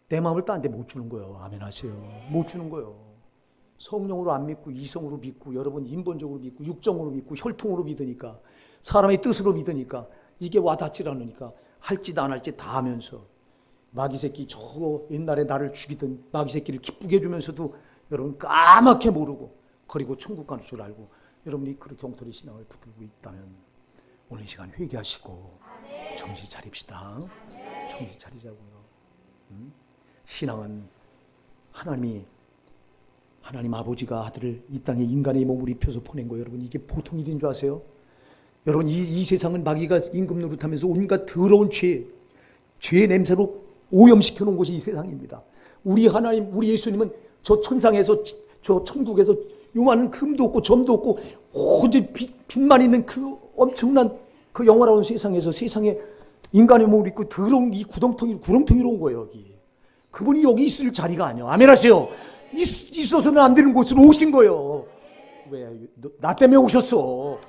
내 마음을 딴 데 못 주는 거예요. 아멘 하세요. 못 주는 거예요. 성령으로 안 믿고 이성으로 믿고 여러분 인본적으로 믿고 육정으로 믿고 혈통으로 믿으니까 사람의 뜻으로 믿으니까 이게 와닿지 않으니까 할짓 안 할짓 다 하면서 마귀 새끼 저거 옛날에 나를 죽이던 마귀 새끼를 기쁘게 해주면서도 여러분 까맣게 모르고 그리고 천국 가는 줄 알고 여러분이 그렇게 엉터리 신앙을 붙들고 있다면 오늘 이 시간 회개하시고 정신 차립시다. 정신 차리자고요. 신앙은 하나님 아버지가 아들을 이 땅에 인간의 몸을 입혀서 보낸 거예요. 여러분 이게 보통 일인 줄 아세요? 여러분 이 세상은 마귀가 임금 노릇하면서 온갖 더러운 죄의 냄새로 오염시켜 놓은 곳이 이 세상입니다. 우리 하나님, 우리 예수님은 저 천상에서 저 천국에서 요만한 금도 없고 점도 없고 오직 빛만 있는 그 엄청난 그 영화로운 세상에서 세상에 인간의 몸을 입고 더러운 이 구렁텅이로 온 거예요. 여기 그분이 여기 있을 자리가 아니에요. 아멘 하세요. 있어서는 안 되는 곳으로 오신 거예요. 왜? 나 때문에 오셨어.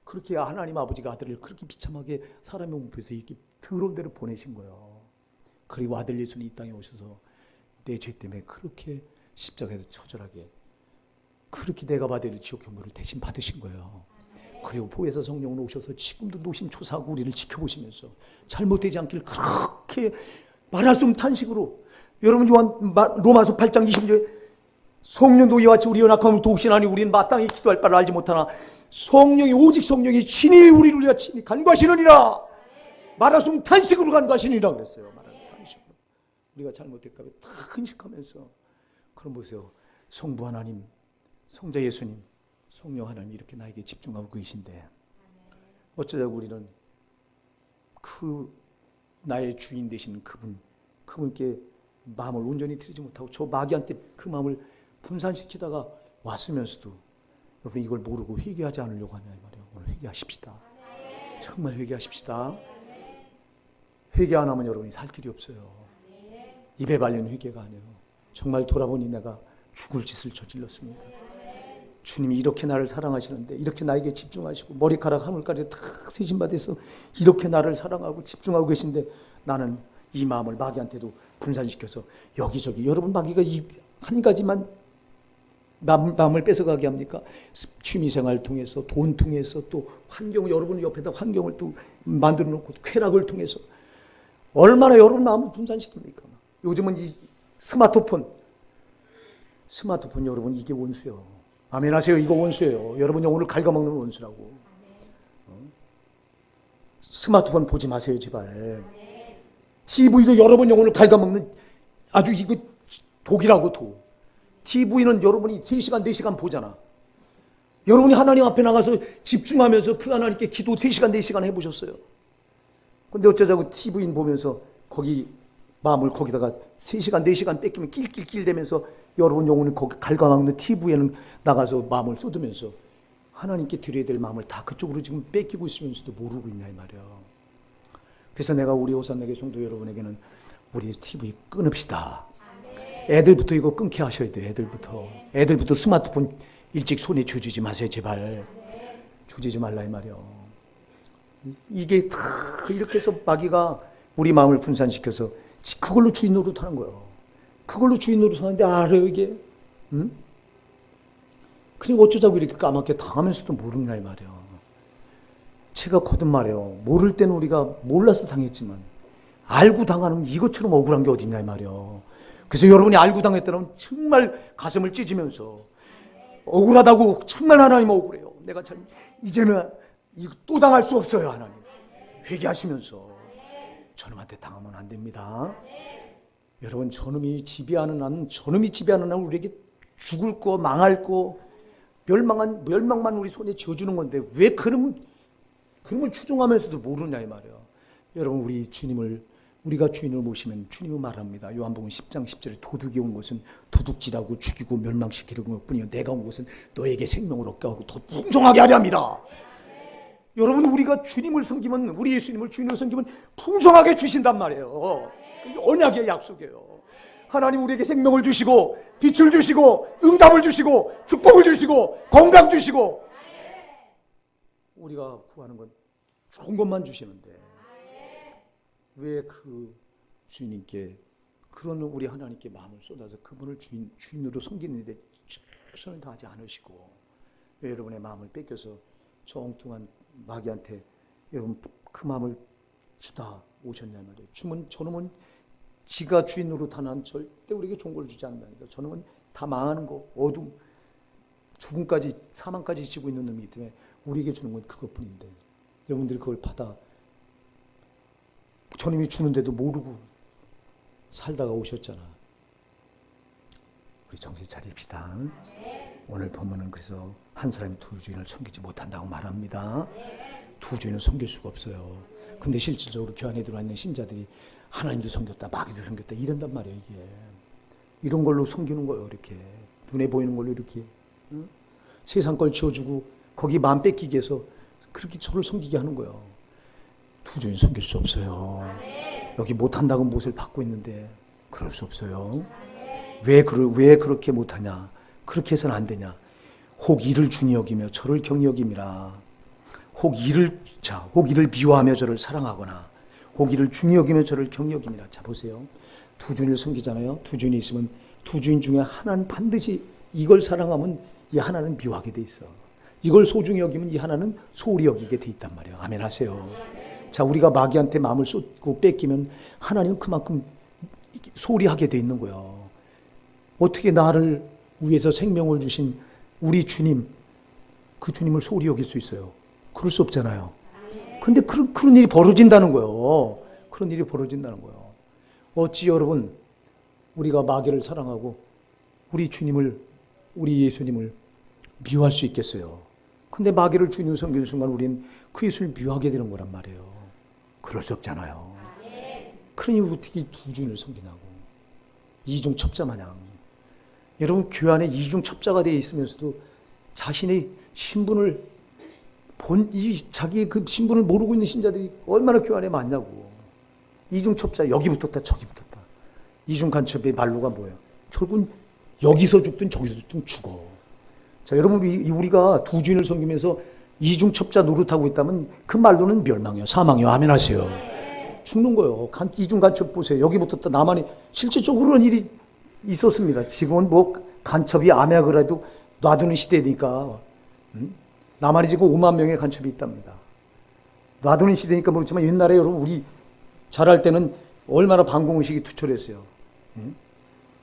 그렇게 하나님 아버지가 아들을 그렇게 비참하게 사람의 몸에서 이렇게 더러운 데로 보내신 거예요. 그리고 아들 예수는 이 땅에 오셔서 내 죄 때문에 그렇게 십자가에서 처절하게 그렇게 내가 받을 지옥 형벌을 대신 받으신 거예요. 그리고 보혜사 성령으로 오셔서 지금도 노심초사하고 우리를 지켜보시면서 잘못되지 않길 그렇게 말할 수 없는 탄식으로 여러분 로마서 8장 20절에 성령도 이와 같이 우리 연약함을 도우시나니 우리는 마땅히 기도할 바를 알지 못하나 오직 성령이 친히 우리를 위하여 친히 간구하시느니라. 말할 수 없는 탄식으로 간구하시느니라 그랬어요. 말하는 탄식으로. 우리가 잘못될까 봐 다 근식하면서 그럼 보세요. 성부 하나님, 성자 예수님, 성령 하나님 이렇게 나에게 집중하고 계신데 어쩌자고 우리는 그 나의 주인 되신 그분께 마음을 온전히 드리지 못하고 저 마귀한테 그 마음을 분산시키다가 왔으면서도 여러분 이걸 모르고 회개하지 않으려고 하냐 이 말이에요. 오늘 회개하십시다. 정말 회개하십시다. 회개 안 하면 여러분이 살 길이 없어요. 입에 발린 회개가 아니에요. 정말 돌아보니 내가 죽을 짓을 저질렀습니다. 주님이 이렇게 나를 사랑하시는데 이렇게 나에게 집중하시고 머리카락 한 올까지 다 세심받아서 이렇게 나를 사랑하고 집중하고 계신데 나는 이 마음을 마귀한테도 분산시켜서 여기저기 여러분 마귀가 이 한 가지만 마음을 뺏어가게 합니까? 취미생활을 통해서 돈 통해서 또 환경을 여러분 옆에다 환경을 또 만들어 놓고 쾌락을 통해서 얼마나 여러분 마음을 분산시킵니까? 요즘은 이 스마트폰 여러분 이게 원수예요. 아멘 하세요. 이거 원수예요. 여러분 영혼을 갉아먹는 원수라고. 스마트폰 보지 마세요 제발. TV도 여러분 영혼을 갉아먹는 아주 이거 독이라고 독. TV는 여러분이 3시간 4시간 보잖아. 여러분이 하나님 앞에 나가서 집중하면서 그 하나님께 기도 3시간 4시간 해보셨어요? 근데 어쩌자고 TV 보면서 거기 마음을 거기다가 3시간 4시간 뺏기면 낄낄낄 대면서 여러분 영혼을 거기 갉아먹는 TV에는 나가서 마음을 쏟으면서 하나님께 드려야 될 마음을 다 그쪽으로 지금 뺏기고 있으면서도 모르고 있냐 이 말이야. 그래서 내가 우리 호산나게 성도 여러분에게는 우리 TV 끊읍시다. 애들부터 이거 끊게 하셔야 돼요. 애들부터 스마트폰 일찍 손에 쥐지 마세요 제발. 쥐지 말라 이 말이야. 이게 다 이렇게 해서 마귀가 우리 마음을 분산시켜서 그걸로 주인 노릇하는 거예요. 그걸로 주인 노릇하는데 알아요 이게? 응? 그냥 어쩌자고 이렇게 까맣게 당하면서도 모르냐 이 말이야. 제가 거듭 말해요. 모를 때는 우리가 몰라서 당했지만 알고 당하는 이것처럼 억울한 게 어딨냐 이 말이야. 그래서 여러분이 알고 당했다면 정말 가슴을 찢으면서 억울하다고 정말 하나님 억울해요. 내가 참 이제는 이거 또 당할 수 없어요 하나님. 회개하시면서 저놈한테 당하면 안 됩니다. 여러분, 저놈이 지배하는 한 우리에게 죽을 거, 망할 거, 멸망만 우리 손에 쥐어주는 건데 왜 그런 걸 추종하면서도 모르냐 이 말이에요. 여러분, 우리가 주인을 모시면 주님은 말합니다. 요한복음 10장 10절에 도둑이 온 것은 도둑질하고 죽이고 멸망시키려는 것뿐이요 내가 온 것은 너에게 생명을 얻게 하고 더 풍성하게 하려 합니다. 여러분, 우리가 주님을 섬기면, 우리 예수님을 주인으로 섬기면 풍성하게 주신단 말이에요. 이게 언약의 약속이에요. 하나님 우리에게 생명을 주시고 빛을 주시고 응답을 주시고 축복을 주시고 건강 주시고, 우리가 구하는 건 좋은 것만 주시는데 왜 그 주님께, 그런 우리 하나님께 마음을 쏟아서 그분을 주인으로 섬기는데 최선을 다하지 않으시고 왜 여러분의 마음을 뺏겨서 저 엉뚱한 마귀한테 여러분 그 마음을 주다 오셨냐 말이에요. 저놈은 지가 주인 노릇하는 절대 우리에게 좋은 걸 주지 않는다니까. 저놈은 다 망하는 거, 어둠, 죽음까지, 사망까지 지고 있는 놈이기 때문에 우리에게 주는 건 그것뿐인데 여러분들이 그걸 받아 저놈이 주는데도 모르고 살다가 오셨잖아. 우리 정신 차립시다. 오늘 본문은 그래서 한 사람이 두 주인을 섬기지 못한다고 말합니다. 두 주인을 섬길 수가 없어요. 근데 실질적으로 교회 안에 들어와 있는 신자들이 하나님도 섬겼다, 마귀도 섬겼다 이런단 말이에요. 이게 이런 걸로 섬기는 거예요. 이렇게 눈에 보이는 걸로 이렇게 세상 걸 지어주고 거기 마음 뺏기기 위해서 그렇게 저를 섬기게 하는 거예요. 두 주인 섬길 수 없어요. 여기 못한다고 못을 받고 있는데 그럴 수 없어요. 왜 그렇게 못하냐? 그렇게 해서는 안 되냐? 혹 이를 중히 여기며 저를 경히 여김이라. 혹 이를 미워하며 저를 사랑하거나 혹 이를 중히 여기며 저를 경히 여김이라. 자, 보세요. 두 주인을 섬기잖아요. 두 주인이 있으면 두 주인 중에 하나는 반드시 이걸 사랑하면 이 하나는 미워하게 돼 있어. 이걸 소중히 여기면 이 하나는 소홀히 여기게 돼 있단 말이에요. 아멘 하세요. 자, 우리가 마귀한테 마음을 쏟고 뺏기면 하나님은 그만큼 소홀히 하게 돼 있는 거예요. 어떻게 나를 위해서 생명을 주신 우리 주님, 그 주님을 소홀히 여길 수 있어요? 그럴 수 없잖아요. 근데 그런 일이 벌어진다는 거예요. 그런 일이 벌어진다는 거예요. 어찌 여러분, 우리가 마귀를 사랑하고 우리 주님을, 우리 예수님을 미워할 수 있겠어요? 근데 마귀를 주님으로 섬기는 순간 우리는 그 예수를 미워하게 되는 거란 말이에요. 그럴 수 없잖아요. 그러니 어떻게 두 주인을 섬기냐고. 이중첩자 마냥. 여러분, 교회 안에 이중첩자가 되어 있으면서도 자신의 신분을 자기의 그 신분을 모르고 있는 신자들이 얼마나 교회 안에 많냐고. 이중첩자, 여기 붙었다 저기 붙었다. 이중간첩의 말로가 뭐예요? 결국은 여기서 죽든 저기서 죽든 죽어. 자, 여러분, 우리가 두 주인을 섬기면서 이중첩자 노릇하고 있다면 그 말로는 멸망이요, 사망이요. 아멘 하세요. 죽는 거예요. 이중간첩 보세요. 여기 붙었다 나만이. 실질적으로 그런 일이 있었습니다. 지금은 뭐 간첩이 암약을 도 놔두는 시대니까. 나만이 지금 5만 명의 간첩이 있답니다. 놔두는 시대니까 모르지만 옛날에 여러분 우리 잘할 때는 얼마나 방공의식이 투철했어요.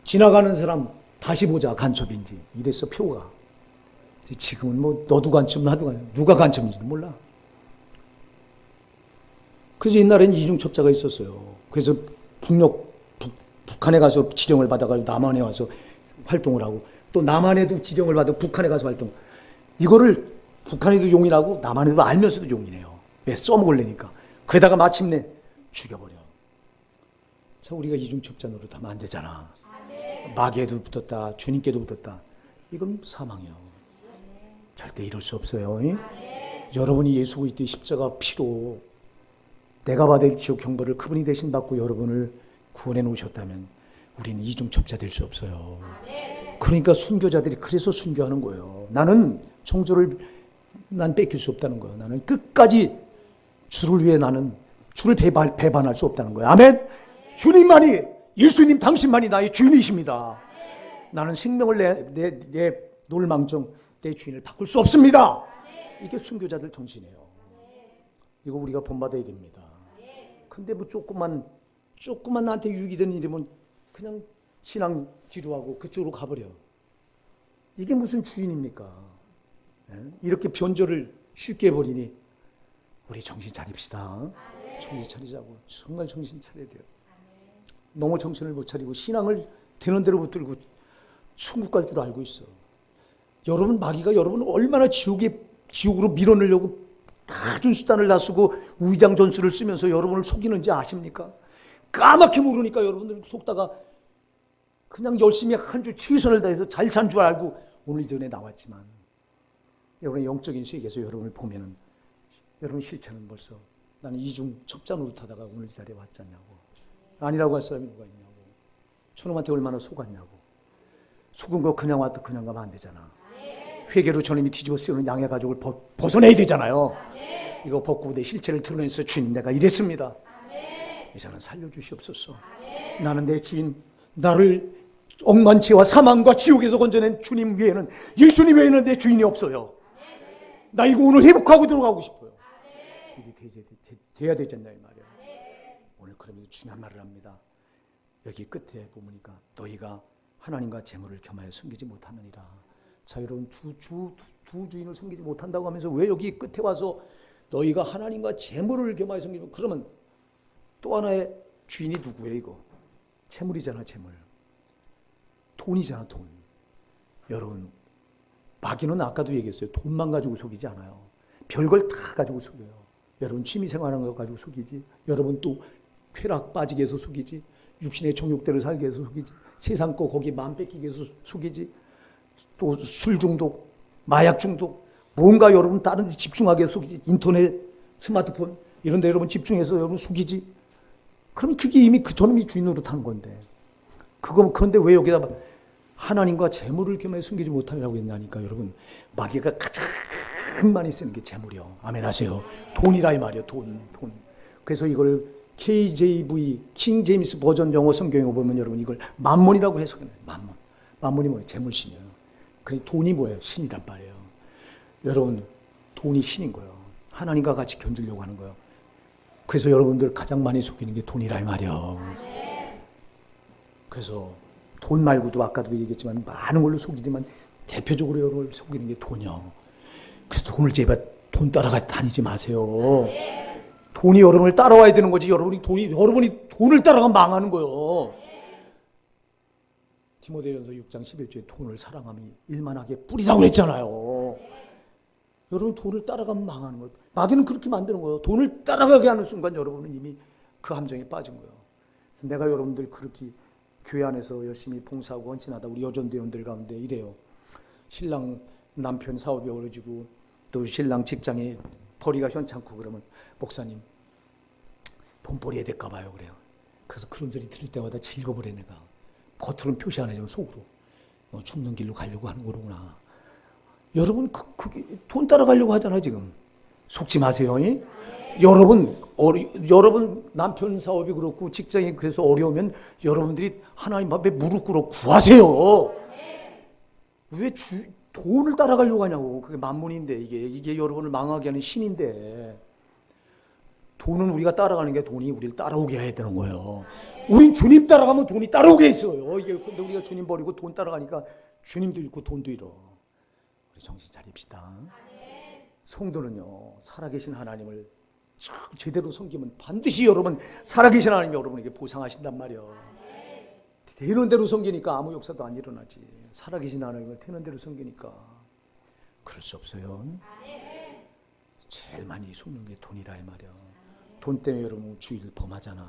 지나가는 사람 다시 보자, 간첩인지 이랬어, 표가. 지금은 뭐 너도 간첩 나도 간첩, 누가 간첩인지도 몰라. 그래서 옛날에는 이중첩자가 있었어요. 그래서 북한에 가서 지령을 받아가지고 남한에 와서 활동을 하고, 또 남한에도 지령을 받아 북한에 가서 활동. 이거를 북한에도 용인하고 남한에도 알면서도 용인해요. 왜? 써먹으려니까. 그러다가 마침내 죽여버려. 자, 우리가 이중첩자 노릇하면 안 되잖아. 마귀에도 붙었다, 주님께도 붙었다. 이건 사망이요. 절대 이럴 수 없어요. 여러분이 예수 그리스도의 십자가 피로 내가 받을 지옥 형벌을 그분이 대신 받고 여러분을 구원해 놓으셨다면 우리는 이중첩자 될 수 없어요. 그러니까 순교자들이 그래서 순교하는 거예요. 나는 정조를 난 뺏길 수 없다는 거예요. 나는 끝까지 주를 위해 주를 배반할 수 없다는 거예요. 아멘. 주님만이, 예수님 당신만이 나의 주인이십니다. 나는 생명을 내놓을 망정 내 주인을 바꿀 수 없습니다. 이게 순교자들 정신이에요. 이거 우리가 본받아야 됩니다. 근데 뭐 조금만 나한테 유익이 되는 일이면 그냥 신앙 지루하고 그쪽으로 가버려. 이게 무슨 주인입니까? 이렇게 변절을 쉽게 해버리니 우리 정신 차립시다. 정신 차리자고. 정말 정신 차려야 돼요. 너무 정신을 못 차리고 신앙을 되는 대로 붙들고 천국 갈 줄 알고 있어. 여러분, 마귀가 여러분을 얼마나 지옥으로 밀어넣으려고 갖은 수단을 다 쓰고 우의장 전술을 쓰면서 여러분을 속이는지 아십니까? 까맣게 모르니까 여러분들 속다가 그냥 열심히 한 주 최선을 다해서 잘 산 줄 알고 오늘 이전에 나왔지만, 여러분의 영적인 세계에서 여러분을 보면은 여러분 실체는 벌써 나는 이중 첩자 노릇하다가 오늘 이 자리에 왔잖냐고. 아니라고 할 사람이 누가 있냐고. 저놈한테 얼마나 속았냐고. 속은 거 그냥 왔다 그냥 가면 안 되잖아. 회개로 저놈이 뒤집어 쓰는 양의 가족을 벗어내야 되잖아요. 이거 벗고 내 실체를 드러내서 주님 내가 이랬습니다. 이제는 살려주시옵소서. 나는 내 주인, 나를 억만치와 사망과 지옥에서 건져낸 주님 외에는, 예수님 외에는 내 주인이 없어요. 나 이거 오늘 회복하고 들어가고 싶어요. 이게 돼야 되지 않냐 이 말이야. 오늘 그러면 중요한 말을 합니다. 여기 끝에 보니까 너희가 하나님과 재물을 겸하여 섬기지 못하느니라. 자, 여러분, 두 주인을 섬기지 못한다고 하면서 왜 여기 끝에 와서 너희가 하나님과 재물을 겸하여 섬기면, 그러면 또 하나의 주인이 누구예요? 이거 재물이잖아. 재물, 돈이잖아. 돈. 여러분, 마귀는 아까도 얘기했어요. 돈만 가지고 속이지 않아요. 별걸 다 가지고 속여요. 여러분, 취미생활하는 거 가지고 속이지. 여러분 또 쾌락 빠지게 해서 속이지. 육신의 정욕대로 살게 해서 속이지. 세상 거 거기 마음 뺏기게 해서 속이지. 또 술 중독, 마약 중독, 뭔가 여러분 다른 데 집중하게 해서 속이지. 인터넷, 스마트폰 이런 데 여러분 집중해서 여러분 속이지. 그럼 그게 이미 그 저놈이 주인 노릇하는 건데. 그런데 왜 여기다 하나님과 재물을 겸해 숨기지 못하느라고 했냐니까. 여러분, 마귀가 가장 많이 쓰는 게 재물이요. 아멘 하세요. 돈이라 이 말이에요. 돈. 그래서 이걸 KJV, 킹 제임스 버전 영어 성경에 보면 여러분 이걸 만몬이라고 해석해요. 만몬이 뭐예요? 재물신이에요. 그 돈이 뭐예요? 신이란 말이에요. 여러분, 돈이 신인 거예요. 하나님과 같이 견주려고 하는 거예요. 그래서 여러분들 가장 많이 속이는 게 돈이라 이 말이에요. 그래서 돈 말고도 아까도 얘기했지만 많은 걸로 속이지만 대표적으로 여러분을 속이는 게 돈이요. 그래서 돈을 제발 돈 따라가 다니지 마세요. 돈이 여러분을 따라와야 되는 거지. 여러분이 돈을 따라가면 망하는 거예요. 디모데전서 6장 11절에 돈을 사랑함이 일만하게 뿌리라고 그랬잖아요. 여러분, 돈을 따라가면 망하는 거예요. 마귀는 그렇게 만드는 거예요. 돈을 따라가게 하는 순간 여러분은 이미 그 함정에 빠진 거예요. 내가 여러분들 그렇게 교회 안에서 열심히 봉사하고 헌신하다 우리 여전대원들 가운데 이래요. 신랑 남편 사업이 어려지고 또 신랑 직장에 벌이가 현찮고 그러면 목사님 돈벌이 해야 될까 봐요 그래요. 그래서 그런 소리 들을 때마다 즐거워래. 내가 겉으로는 표시 안 하지만 속으로 죽는 길로 가려고 하는 거구나. 여러분, 그게 돈 따라가려고 하잖아요 지금. 속지 마세요. 여러분 남편 사업이 그렇고 직장이 그래서 어려우면 여러분들이 하나님 앞에 무릎 꿇어 구하세요. 왜 돈을 따라가려고 하냐고. 그게 만몬인데 이게 여러분을 망하게 하는 신인데. 돈은 우리가 따라가는 게 돈이 우리를 따라오게 해야 되는 거예요. 우린 주님 따라가면 돈이 따라오게 있어요. 근데 우리가 주님 버리고 돈 따라가니까 주님도 잃고 돈도 잃어. 우리 정신 차립시다. 성도는요, 살아계신 하나님을 제대로 섬기면 반드시 여러분 살아계신 하나님이 여러분에게 보상하신단 말이에요. 되는 대로 섬기니까 아무 역사도 안 일어나지. 살아계신 하나님을 되는 대로 섬기니까. 그럴 수 없어요. 제일 많이 속는 게 돈이라 이 말이야. 돈 때문에 여러분 주의를 범하잖아.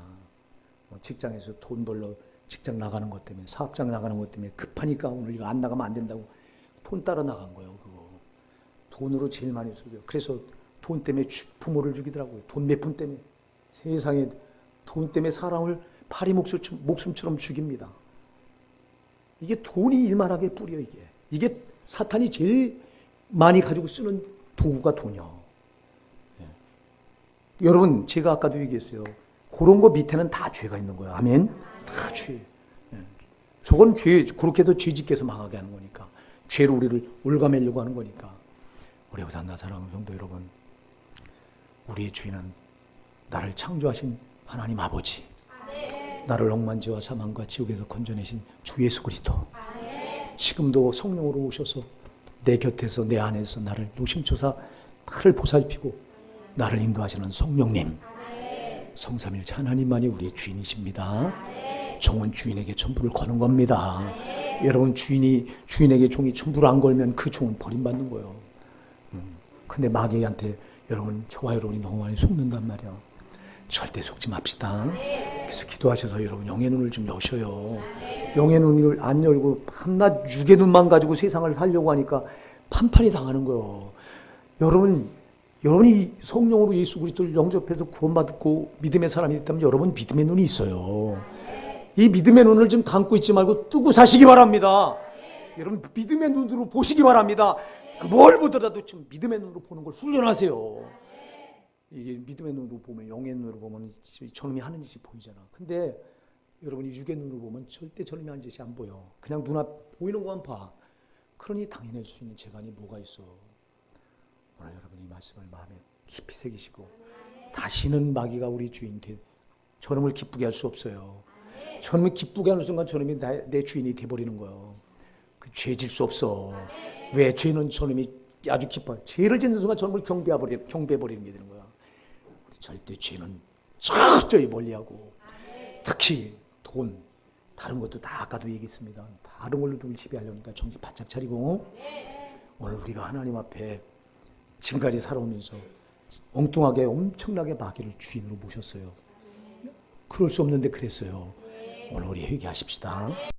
직장에서 돈 벌러 직장 나가는 것 때문에, 사업장 나가는 것 때문에 급하니까 오늘 이거 안 나가면 안 된다고 돈 따라 나간 거예요. 그거 돈으로 제일 많이 속여요. 그래서 돈 때문에 부모를 죽이더라고요. 돈 몇 푼 때문에. 세상에 돈 때문에 사람을 파리 목숨처럼 죽입니다. 이게 돈이 일만하게 뿌려. 이게 사탄이 제일 많이 가지고 쓰는 도구가 돈이요. 여러분, 제가 아까도 얘기했어요. 그런 거 밑에는 다 죄가 있는 거예요. 아멘? 다 죄. 저건 죄, 그렇게 해서 죄짓게 해서 망하게 하는 거니까. 죄로 우리를 올가매려고 하는 거니까. 우리 보다 사랑하는 성도 여러분, 우리의 주인은 나를 창조하신 하나님 아버지, 나를 억만지와 사망과 지옥에서 건져내신 주 예수 그리스도, 지금도 성령으로 오셔서 내 곁에서 내 안에서 나를 노심초사 나를 보살피고 나를 인도하시는 성령님, 성삼일체 하나님만이 우리의 주인이십니다. 종은 주인에게 천부를 거는 겁니다. 여러분, 주인에게 종이 천부를 안 걸면 그 종은 버림받는 거예요. 근데 마귀한테 여러분, 저와 여러분이 너무 많이 속는단 말이야. 절대 속지 맙시다. 그래서 기도하셔서 여러분 영의 눈을 좀 여셔요. 영의 눈을 안 열고 밤낮 육의 눈만 가지고 세상을 살려고 하니까 판판이 당하는 거예요. 여러분이 성령으로 예수 그리스도를 영접해서 구원받고 믿음의 사람이 됐다면 여러분 믿음의 눈이 있어요. 이 믿음의 눈을 좀 감고 있지 말고 뜨고 사시기 바랍니다. 여러분 믿음의 눈으로 보시기 바랍니다. 뭘 보더라도 좀 믿음의 눈으로 보는 걸 훈련하세요. 이게 믿음의 눈으로 보면, 영의 눈으로 보면 저놈이 하는 짓이 보이잖아. 근데 여러분이 육의 눈으로 보면 절대 저놈이 하는 짓이 안 보여. 그냥 눈앞 보이는 것만 봐. 그러니 당연할 수 있는 재간이 뭐가 있어. 오늘 여러분 이 말씀을 마음에 깊이 새기시고 다시는 마귀가 우리 주인 저놈을 기쁘게 할 수 없어요. 저놈을 기쁘게 하는 순간 저놈이 내 주인이 돼버리는 거예요. 그 죄 질 수 없어. 왜? 죄는 저놈이 아주 기뻐요. 죄를 짓는 순간 저놈을 경배해버리는 게 되는 거야. 절대 죄는 철저히 멀리하고 특히 돈, 다른 것도 다 아까도 얘기했습니다. 다른 걸로 돈 지배하려니까 정신 바짝 차리고 오늘 우리가 하나님 앞에 지금까지 살아오면서 엉뚱하게 엄청나게 마귀를 주인으로 모셨어요. 그럴 수 없는데 그랬어요. 오늘 우리 회개하십시다.